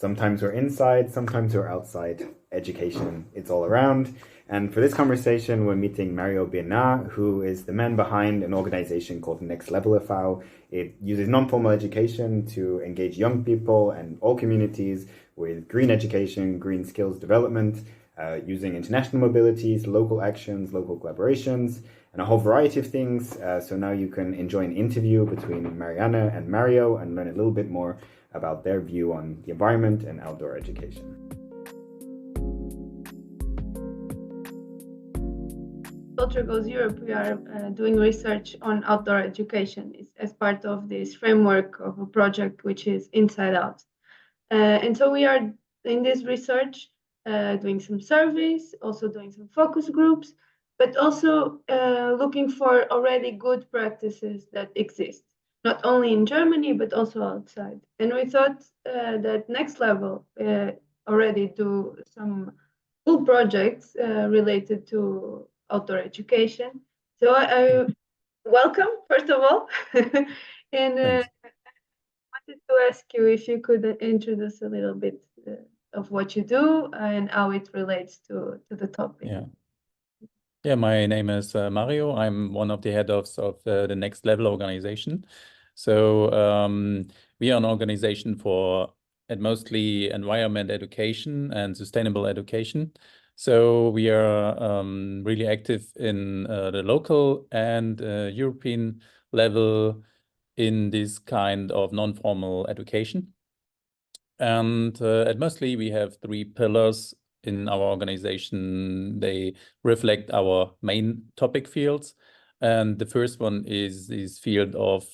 Sometimes we're inside, sometimes we're outside. Education, it's all around. And for this conversation, we're meeting Mario Binar, who is the man behind an organization called Next Level FAO. It uses non-formal education to engage young people and all communities with green education, green skills development, using international mobilities, local actions, local collaborations, and a whole variety of things. So now you can enjoy an interview between Mariana and Mario and learn a little bit more about their view on the environment and outdoor education. Culture Goes Europe, we are doing research on outdoor education as part of this framework of a project which is Inside Out. And so we are in this research doing some surveys, also doing some focus groups, but also looking for already good practices that exist, not only in Germany, but also outside. And we thought that Next Level already do some cool projects related to outdoor education. So I welcome, first of all. And I wanted to ask you if you could introduce a little bit of what you do and how it relates to the topic. Yeah, my name is Mario. I'm one of the heads of the Next Level organization. So we are an organization for mostly environment education and sustainable education. So we are really active in the local and European level in this kind of non-formal education. And mostly we have three pillars in our organization. They reflect our main topic fields. And the first one is this field of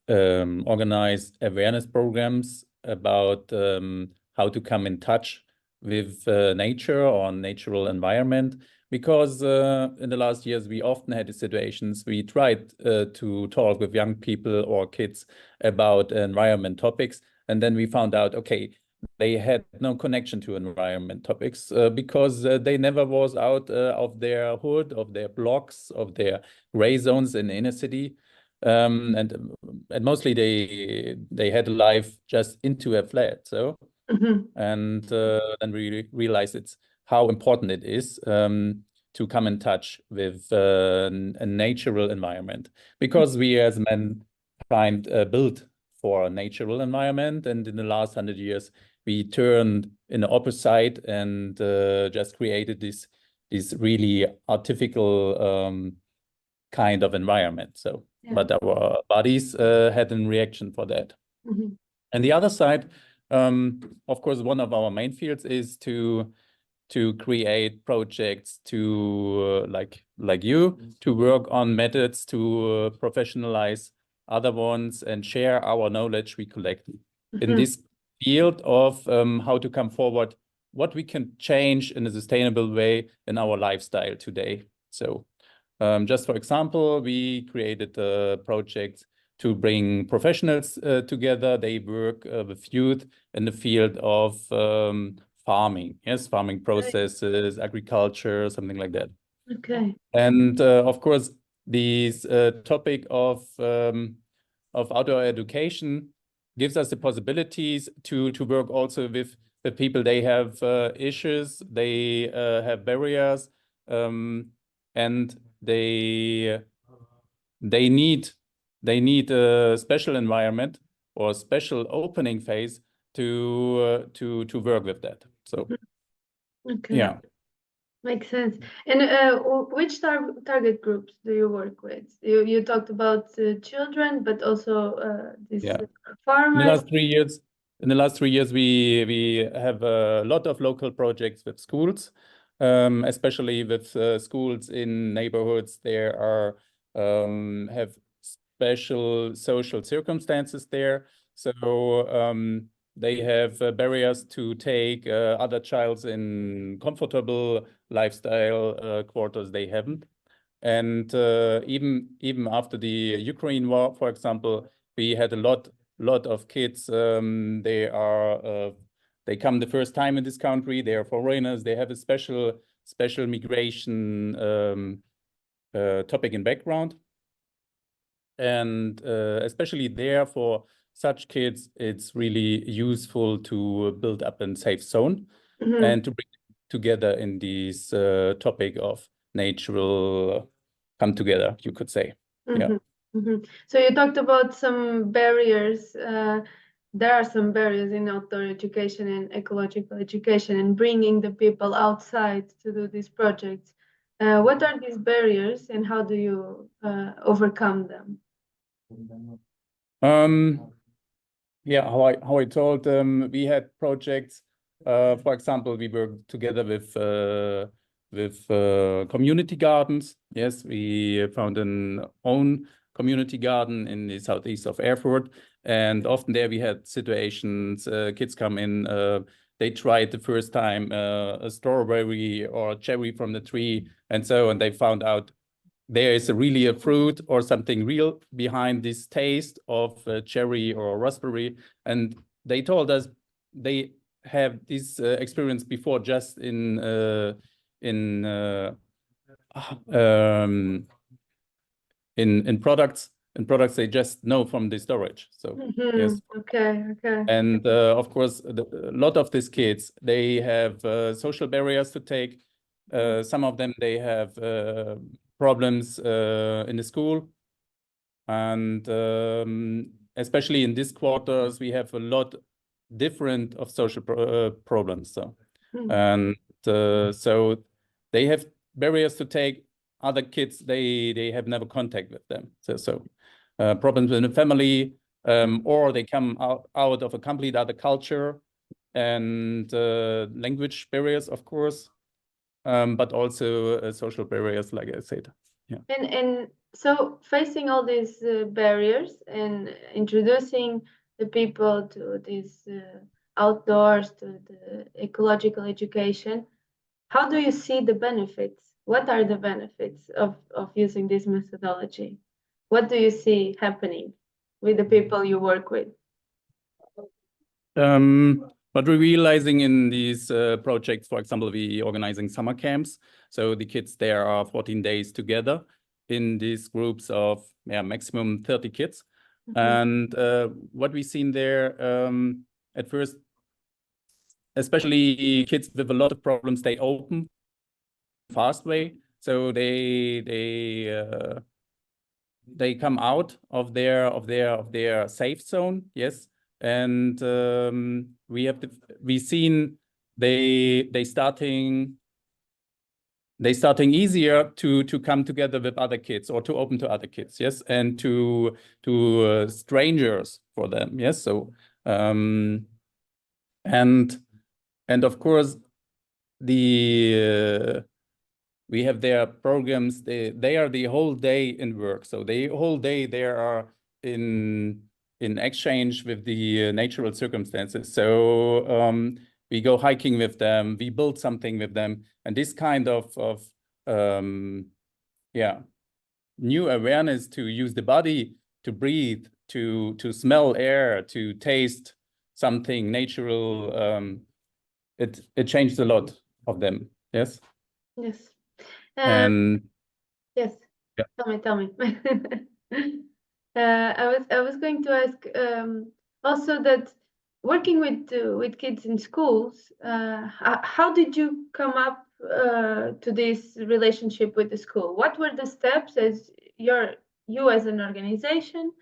organized awareness programs about how to come in touch with nature or natural environment. Because in the last years, we often had the situations we tried to talk with young people or kids about environment topics. And then we found out, okay, they had no connection to environment topics because they never was out of their hood, of their blocks, of their gray zones in the inner city. And mostly they had a life just into a flat. So, and then we realized it's how important it is to come in touch with a natural environment, because we as mankind built for a natural environment, and in the last 100 years we turned in the opposite side and just created this really artificial kind of environment. So, but our bodies had a reaction for that. And the other side, of course, one of our main fields is to create projects to like you to work on methods to professionalize other ones and share our knowledge we collect in this field of how to come forward, what we can change in a sustainable way in our lifestyle today. So just for example, we created a project to bring professionals together. They work with youth in the field of farming, farming processes, agriculture, something like that. Okay. And of course, this topic of outdoor education gives us the possibilities to work also with the people. They have issues, they have barriers, and they need a special environment or a special opening phase to work with that. So, okay. Yeah. Makes sense. And which target groups do you work with? You talked about children, but also these farmers. In the last 3 years, we have a lot of local projects with schools, especially with schools in neighborhoods. There are have special social circumstances there, so they have barriers to take other childs in comfortable lifestyle quarters they haven't. And even after the Ukraine war, for example, we had a lot of kids. They come the first time in this country. They are foreigners. They have a special migration topic in background, and especially there for such kids, it's really useful to build up a safe zone Mhm. and to bring them together in this topic of natural come together, you could say. Yeah. Mhm. Mhm. So you talked about some barriers. There are some barriers in outdoor education and ecological education and bringing the people outside to do these projects. What are these barriers and how do you overcome them? Yeah, how I told, we had projects. For example, we worked together with community gardens. Yes, we found an own community garden in the southeast of Erfurt, and often there we had situations. Kids come in, they tried the first time a strawberry or a cherry from the tree, and they found out there is really a fruit or something real behind this taste of cherry or raspberry. And they told us they have this experience before just in products. In products they just know from the storage. So yes. Okay. And of course, a lot of these kids, they have social barriers to take. Some of them, they have problems in the school. And especially in these quarters, we have a lot different of social problems. So, and so they have barriers to take. Other kids, they have never contact with them. So problems in the family, or they come out of a complete other culture, and language barriers, of course, but also social barriers, like I said. Yeah. And so facing all these barriers and introducing the people to these outdoors, to the ecological education, how do you see the benefits? What are the benefits of using this methodology? What do you see happening with the people you work with? What we're realizing in these projects, for example, we organizing summer camps. So the kids there are 14 days together in these groups of maximum 30 kids. And what we've seen there at first, especially kids with a lot of problems, they open fast way. So they come out of their safe zone, yes. And we've seen they starting easier to come together with other kids or to open to other kids, yes, and to strangers for them, yes. So and of course the we have their programs. They are the whole day in work, so the whole day they are in exchange with the natural circumstances. So we go hiking with them, we build something with them, and this kind of new awareness to use the body, to breathe, to smell air, to taste something natural. It changed a lot of them. Yes. Yes. And yes. Yeah. Tell me. I was going to ask also that working with kids in schools, how did you come up to this relationship with the school? What were the steps as you as an organization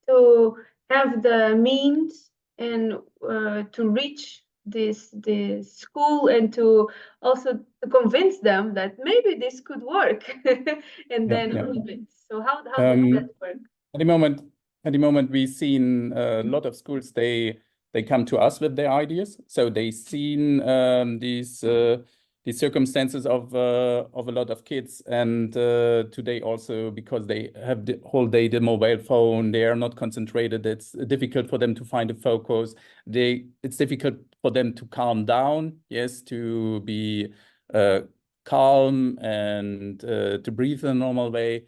to have the means and to reach this school and to also to convince them that maybe this could work and then convince. So how does that work? At the moment, we've seen a lot of schools. They come to us with their ideas. So they've seen these circumstances of a lot of kids, and today also because they have the whole day the mobile phone, they are not concentrated. It's difficult for them to find a focus. It's difficult for them to calm down. Yes, to be calm and to breathe in a normal way.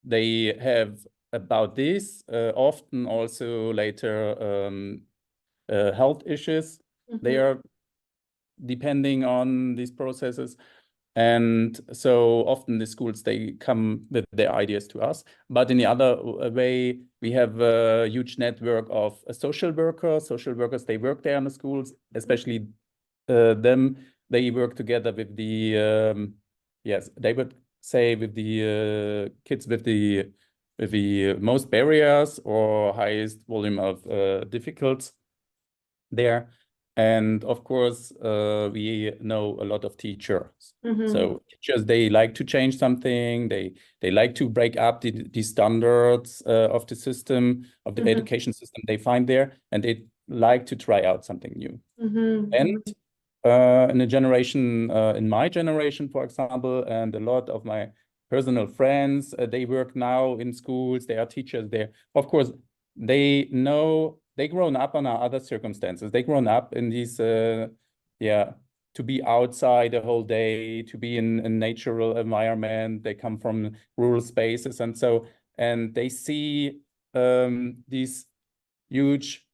They have about this often also later health issues. They are depending on these processes. And so often the schools, they come with their ideas to us. But in the other way, we have a huge network of social workers. Social workers, they work there in the schools, especially them. They work together with the, yes, they would say with the kids with the most barriers or highest volume of difficulties there. And of course, we know a lot of teachers. So teachers, they like to change something. They like to break up the standards of the system, of the education system they find there, and they like to try out something new. And in a generation, in my generation, for example, and a lot of my personal friends, they work now in schools, they are teachers there. Of course, they know, they grown up on other circumstances. They grown up in these, yeah, to be outside the whole day, to be in a natural environment. They come from rural spaces. And so, and they see these huge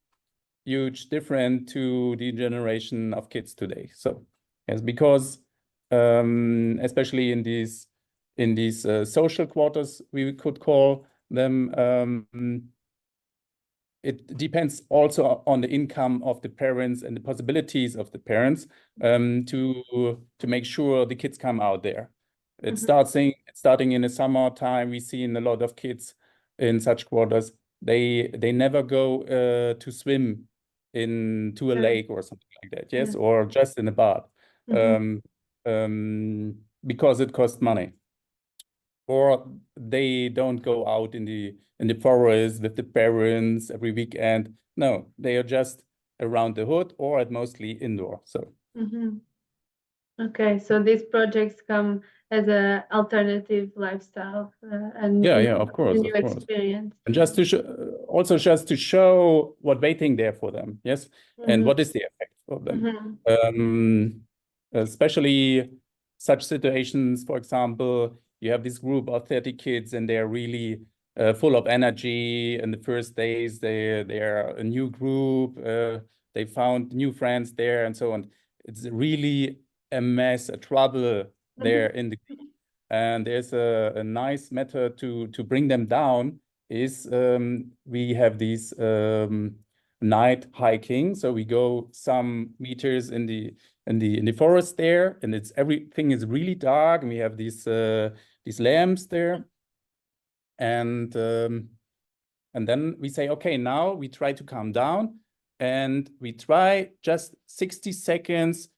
different to the generation of kids today. So yes, because especially in these social quarters, we could call them, it depends also on the income of the parents and the possibilities of the parents to make sure the kids come out there. It's starting in the summertime. We see in a lot of kids in such quarters, they never go to swim into a lake or something like that, yes, or just in a bath, because it costs money. Or they don't go out in the forest with the parents every weekend. No, they are just around the hood or at mostly indoor. So okay, so these projects come as an alternative lifestyle and of course, new experience. And just to also just to show what waiting there for them, yes, and what is the effect for them. Especially such situations, for example, you have this group of 30 kids and they're really full of energy. In the first days, they're a new group. They found new friends there and so on. It's really a mess, a trouble there in the group. And there's a nice method to bring them down is we have these night hiking. So we go some meters in the forest there, and everything is really dark, and we have these lamps there, and then we say, okay, now we try to calm down, and we try just 60 seconds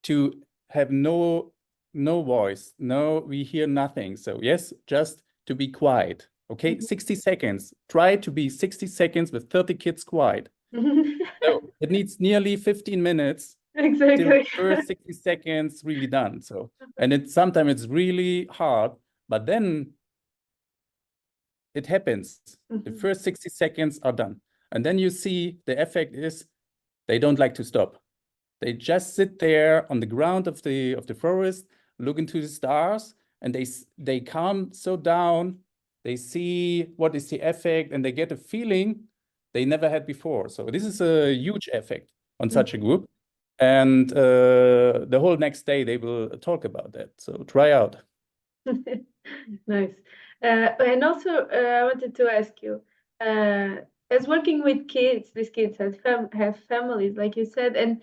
to have no voice, we hear nothing. So yes, just to be quiet. Okay, 60 seconds. Try to be 60 seconds with 30 kids quiet. So it needs nearly 15 minutes. Exactly. Till the first 60 seconds really done. So, and sometimes it's really hard, but then it happens. The first 60 seconds are done. And then you see the effect is they don't like to stop. They just sit there on the ground of the forest, look into the stars, and they calm so down. They see what is the effect, and they get a feeling they never had before. So this is a huge effect on such a group. And the whole next day they will talk about that. So try out. Nice. And also, I wanted to ask you, as working with kids, these kids have families, like you said, and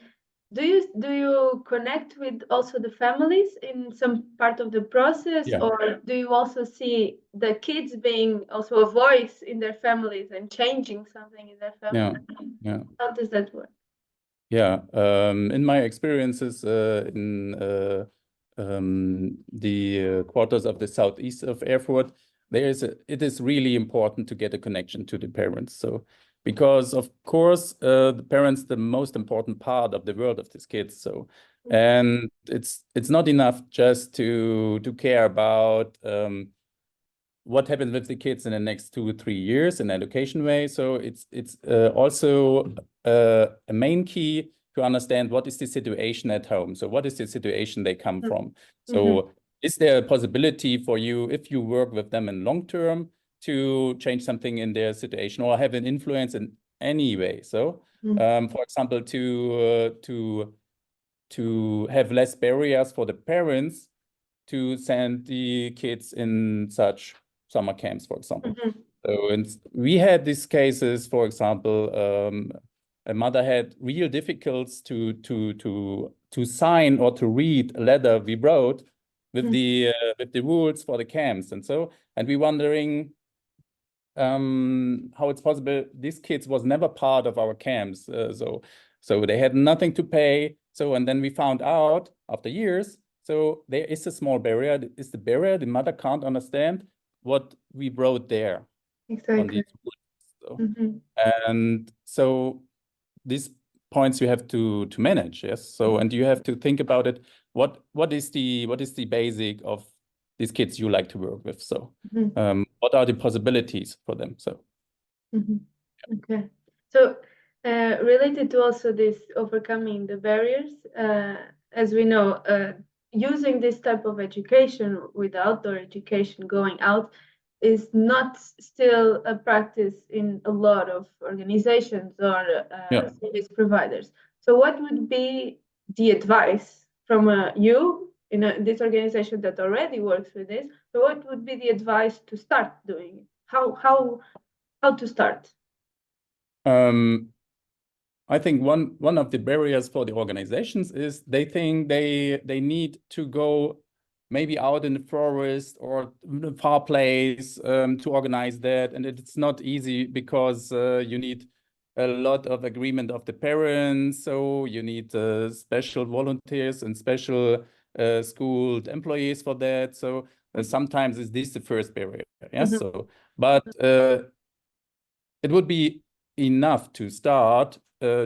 do you connect with also the families in some part of the process, or do you also see the kids being also a voice in their families and changing something in their families? Yeah. How does that work? Yeah, in my experiences in the quarters of the southeast of Erfurt, it is really important to get a connection to the parents. So, because of course the parents the most important part of the world of these kids. So, and it's not enough just to care about what happens with the kids in the next 2 or 3 years in education way. So it's also a main key to understand what is the situation at home. So what is the situation they come from? So is there a possibility for you, if you work with them in long term, to change something in their situation or have an influence in any way? So for example, to have less barriers for the parents to send the kids in such summer camps, for example. So, and we had these cases, for example, a mother had real difficulties to sign or to read a letter we wrote with the rules for the camps, and we wondering how it's possible these kids was never part of our camps, so they had nothing to pay. So, and then we found out after years, so there is a small barrier. It's the barrier the mother can't understand what we wrote there. Exactly. On these rules. So, and so these points you have to manage, yes. So, and you have to think about it. What is the basic of these kids you like to work with? So, what are the possibilities for them? So, okay. So, related to also this overcoming the barriers, as we know, using this type of education with outdoor education, going out, is not still a practice in a lot of organizations or service providers. So what would be the advice from you in this organization that already works with this? So what would be the advice to start doing it? How to start? I think one of the barriers for the organizations is they think they need to go maybe out in the forest or in a far place to organize that, and it's not easy because you need a lot of agreement of the parents, so you need special volunteers and special school employees for that. So sometimes is this the first barrier? Yes. So, but it would be enough to start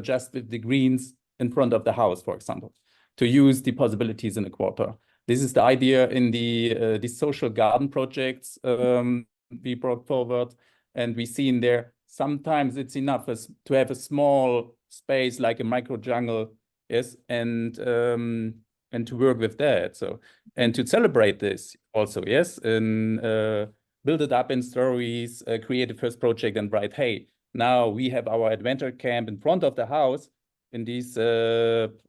just with the greens in front of the house, for example, to use the possibilities in a quarter. This is the idea in the social garden projects we brought forward, and we see in there sometimes it's enough to have a small space like a micro jungle, yes, and to work with that. So, and to celebrate this also, yes, and build it up in stories, create a first project and write, hey, now we have our adventure camp in front of the house in this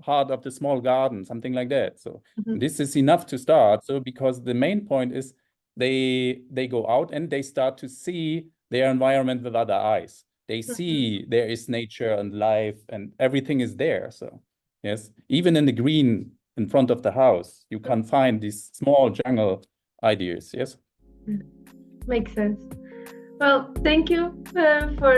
heart of the small garden, something like that. So this is enough to start. So because the main point is they go out and they start to see their environment with other eyes. They see there is nature and life and everything is there. So yes, even in the green in front of the house, you can find these small jungle ideas. Yes. Makes sense. Well, thank you for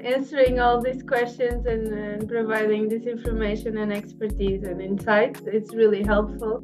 answering all these questions and providing this information and expertise and insights. It's really helpful.